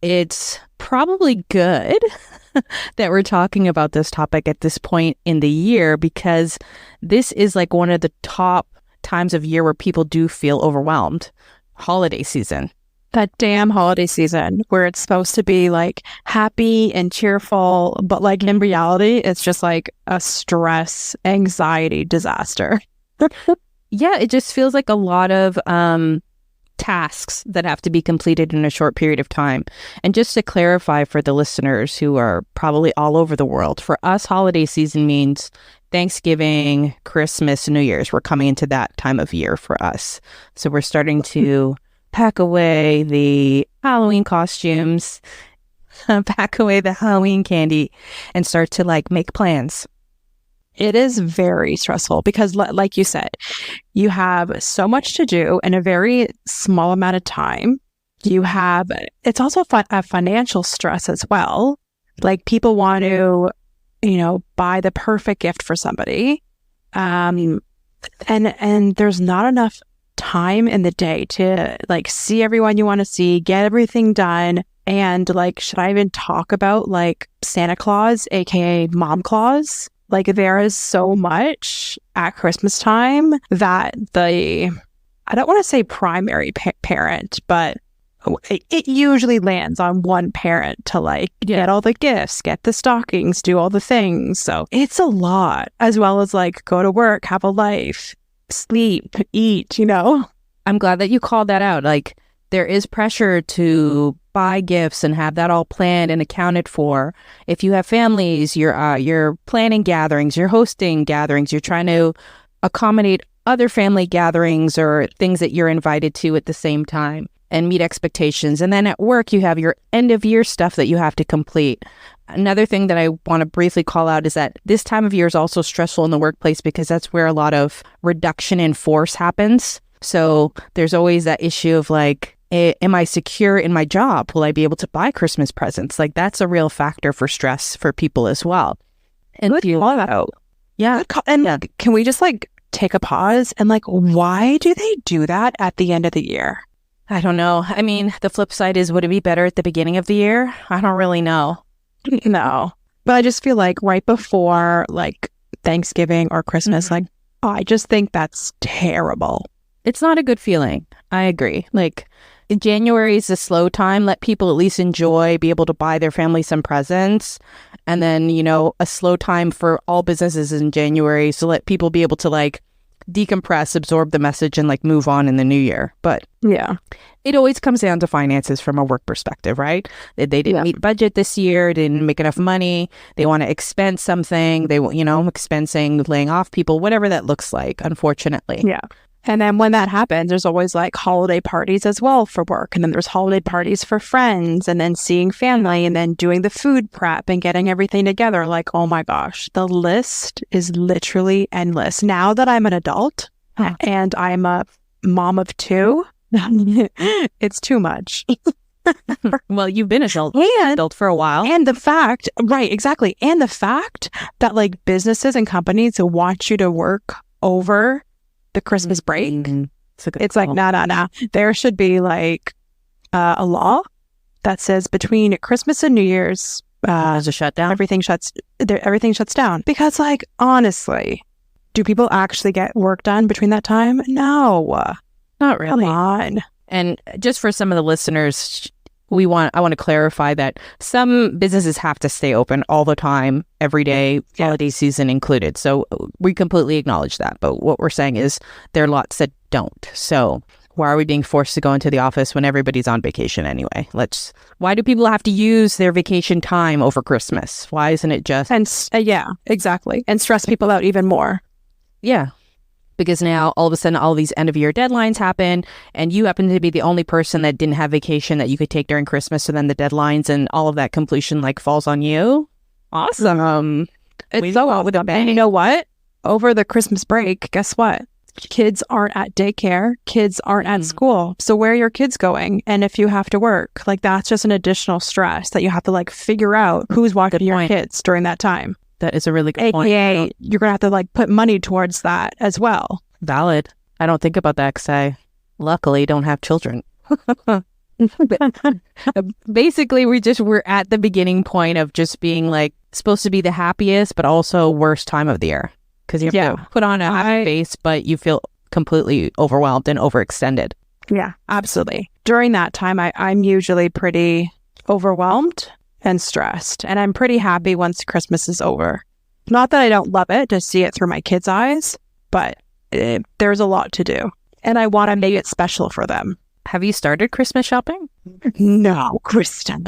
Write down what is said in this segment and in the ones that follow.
it's probably good that we're talking about this topic at this point in the year, because this is like one of the top times of year where people do feel overwhelmed. Holiday season. That damn holiday season where it's supposed to be like happy and cheerful, but like in reality, it's just like a stress, anxiety disaster. Yeah, it just feels like a lot of tasks that have to be completed in a short period of time. And just to clarify for the listeners who are probably all over the world, for us, holiday season means Thanksgiving, Christmas, New Year's. We're coming into that time of year for us. So we're starting to pack away the Halloween costumes, pack away the Halloween candy, and start to like make plans. It is very stressful because, like you said, you have so much to do in a very small amount of time. It's also a financial stress as well. Like people want to, buy the perfect gift for somebody. And there's not enough time in the day to like see everyone you want to see, get everything done. And like, should I even talk about like Santa Claus, aka Mom Claus? Like there is so much at Christmas time that I don't want to say primary parent, but it usually lands on one parent to like get all the gifts, get the stockings, do all the things. So it's a lot, as well as like go to work, have a life, sleep, eat, I'm glad that you called that out. Like there is pressure to buy gifts and have that all planned and accounted for. If you have families, you're planning gatherings, you're hosting gatherings, you're trying to accommodate other family gatherings or things that you're invited to at the same time and meet expectations. And then at work, you have your end of year stuff that you have to complete. Another thing that I want to briefly call out is that this time of year is also stressful in the workplace because that's where a lot of reduction in force happens. So there's always that issue of like, am I secure in my job? Will I be able to buy Christmas presents? Like that's a real factor for stress for people as well. And good call out. Yeah. And can we just like take a pause and like, why do they do that at the end of the year? I don't know. I mean, the flip side is, would it be better at the beginning of the year? I don't really know. No. But I just feel like right before like Thanksgiving or Christmas, like, I just think that's terrible. It's not a good feeling. I agree. Like January is a slow time. Let people at least enjoy, be able to buy their family some presents. And then, a slow time for all businesses in January. So let people be able to like decompress, absorb the message and like move on in the new year. But yeah, it always comes down to finances from a work perspective, right? They didn't meet budget this year, didn't make enough money. They want to expense something. They, expensing, laying off people, whatever that looks like, unfortunately. Yeah. And then when that happens, there's always like holiday parties as well for work. And then there's holiday parties for friends and then seeing family and then doing the food prep and getting everything together. Like, oh my gosh, the list is literally endless. Now that I'm an adult and I'm a mom of two, it's too much. Well, you've been adult for a while. And the fact, right, exactly. And the fact that like businesses and companies want you to work over the Christmas break. It's like, no. There should be like a law that says between Christmas and New Year's, there's a shutdown. Everything shuts down. Because like, honestly, do people actually get work done between that time? No, not really. Come on. And just for some of the listeners, I want to clarify that some businesses have to stay open all the time, every day, holiday season included. So we completely acknowledge that. But what we're saying is there are lots that don't. So why are we being forced to go into the office when everybody's on vacation anyway? Why do people have to use their vacation time over Christmas? Why isn't it just... And yeah, exactly. And stress people out even more. Yeah. Because now all of a sudden all these end of year deadlines happen and you happen to be the only person that didn't have vacation that you could take during Christmas. So then the deadlines and all of that completion like falls on you. Awesome. It's so well with a bang. You know what? Over the Christmas break, guess what? Kids aren't at daycare. Kids aren't at school. So where are your kids going? And if you have to work, like that's just an additional stress that you have to like figure out who's watching your kids during that time. That is a really good point. AKA, you're going to have to like put money towards that as well. Valid. I don't think about that because I luckily don't have children. Basically, we're at the beginning point of just being like supposed to be the happiest, but also worst time of the year because you have to put on a happy face, but you feel completely overwhelmed and overextended. Yeah, absolutely. During that time, I'm usually pretty overwhelmed and stressed, and I'm pretty happy once Christmas is over. Not that I don't love it to see it through my kids' eyes, but there's a lot to do, and I want to make it special for them. Have you started Christmas shopping? No, Kristen.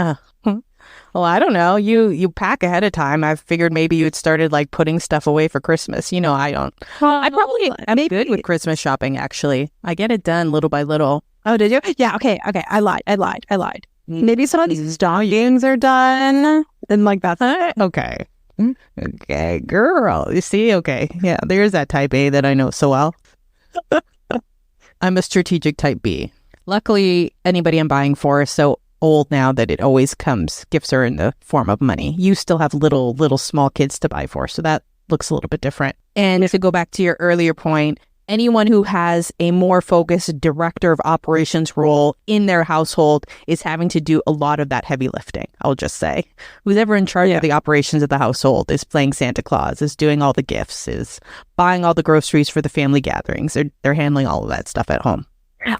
Well, I don't know. You pack ahead of time. I figured maybe you'd started like putting stuff away for Christmas. You know, I don't. I probably am good with Christmas shopping, actually. I get it done little by little. Oh, did you? Yeah, okay. I lied. Maybe some of these stockings are done. And like that's okay. Okay, girl. You see? Okay. Yeah, there's that type A that I know so well. I'm a strategic type B. Luckily, anybody I'm buying for is so old now that it always gifts are in the form of money. You still have little small kids to buy for, so that looks a little bit different. And to go back to your earlier point, anyone who has a more focused director of operations role in their household is having to do a lot of that heavy lifting. I'll just say, who's ever in charge of the operations of the household is playing Santa Claus, is doing all the gifts, is buying all the groceries for the family gatherings. They're handling all of that stuff at home.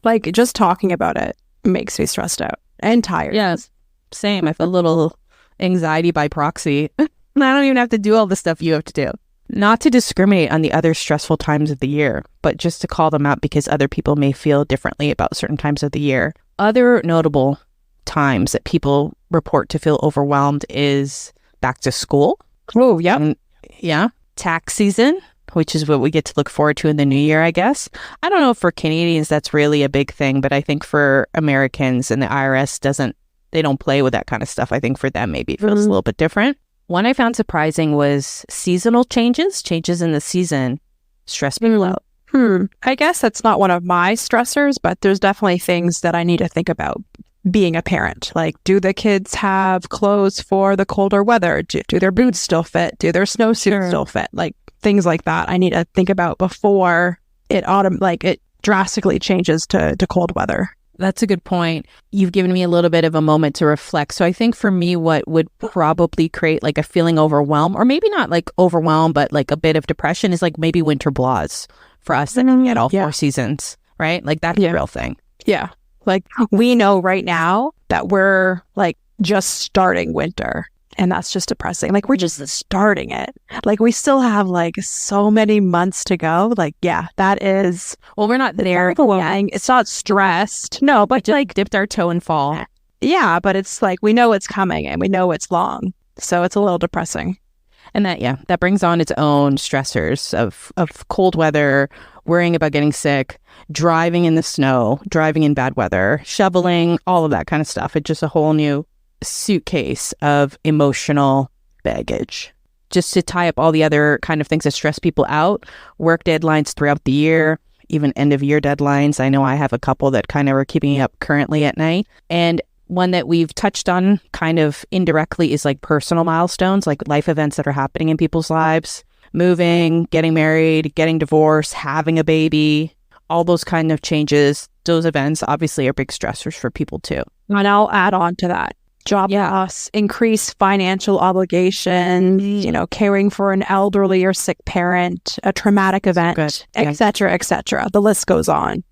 Like, just talking about it makes me stressed out and tired. Yes, same. I feel a little anxiety by proxy. I don't even have to do all the stuff you have to do. Not to discriminate on the other stressful times of the year, but just to call them out because other people may feel differently about certain times of the year. Other notable times that people report to feel overwhelmed is back to school. Oh, yeah. Yeah. Tax season, which is what we get to look forward to in the new year, I guess. I don't know if for Canadians that's really a big thing, but I think for Americans and the IRS they don't play with that kind of stuff. I think for them maybe it feels a little bit different. One I found surprising was seasonal changes in the season stress people out. I guess that's not one of my stressors, but there's definitely things that I need to think about being a parent. Like, do the kids have clothes for the colder weather? Do their boots still fit? Do their snowsuits still fit? Like, things like that I need to think about before it drastically changes to cold weather. That's a good point. You've given me a little bit of a moment to reflect. So I think for me, what would probably create like a feeling overwhelmed, or maybe not like overwhelmed, but like a bit of depression is like maybe winter blahs for us that get all 4 seasons, right? Like that's a real thing. Yeah. Like we know right now that we're like just starting winter. And that's just depressing. Like, we're just starting it. Like, we still have, like, so many months to go. Like, yeah, that is... Well, we're not there. It's not stressed. No, but just, like, dipped our toe in fall. Yeah, but it's like, we know it's coming and we know it's long. So it's a little depressing. And that brings on its own stressors of cold weather, worrying about getting sick, driving in the snow, driving in bad weather, shoveling, all of that kind of stuff. It's just a whole new suitcase of emotional baggage. Just to tie up all the other kind of things that stress people out, work deadlines throughout the year, even end of year deadlines. I know I have a couple that kind of are keeping me up currently at night. And one that we've touched on kind of indirectly is like personal milestones, like life events that are happening in people's lives, moving, getting married, getting divorced, having a baby, all those kind of changes. Those events obviously are big stressors for people too. And I'll add on to that. Job loss, increased financial obligations, caring for an elderly or sick parent, a traumatic event, et cetera, et cetera. The list goes on.